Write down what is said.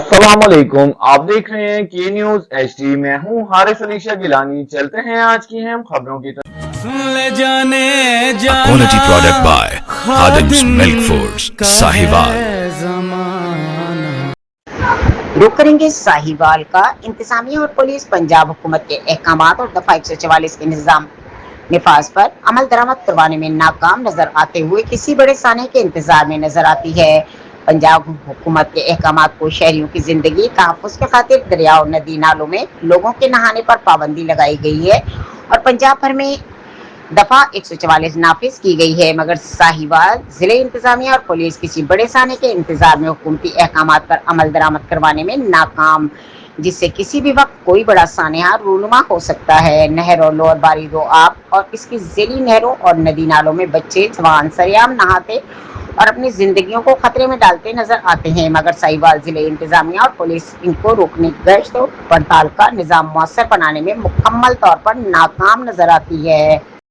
अस्सलाम वालेकुम। आप देख रहे हैं के न्यूज HD। मैं हूं हारिस अलीशा गिलानी। चलते हैं आज की अहम खबरों की तरफ। ले जाने A जाना quality product by Khadim's Khadim Milk Foods, का Sahiwal. है जमाना। रुक करेंगे साहिवाल का। इंतजामिया और पुलिस पंजाब हुकूमत के अहकामात और दफा 144 के निजाम निफाज पर अमल दरामद करवाने में नाकाम नजर आते हुए किसी बड़े साने के इंतजार में नजर आती है। पंजाब हुकूमत के अहकामात को शहरियों की जिंदगी तहफ़्फ़ुज़ के खातिर दरिया और नदी नालों में लोगों के नहाने पर पाबंदी लगाई गई है और पंजाब भर में दफा 144 नाफिज की गई है, मगर साहिवाल जिले इंतजामिया और पुलिस किसी बड़े साने के इंतजार में हुकूमती अहकामात पर अमल दरामद करवाने में नाकाम, जिससे किसी भी वक्त कोई बड़ा सानहा रूनुमा हो सकता है। नहर और लोअर बारिदो आब और इसकी ज़ेली नहरों और नदी नालों में बच्चे जवान सरेआम नहाते और अपनी जिंदगियों को खतरे में डालते नजर आते हैं, मगर साहिवाल जिले इंतजामिया और पुलिस इनको रोकने, गश्त और पड़ताल का निजाम मुअस्सर बनाने में मुकम्मल तौर पर नाकाम नजर आती है।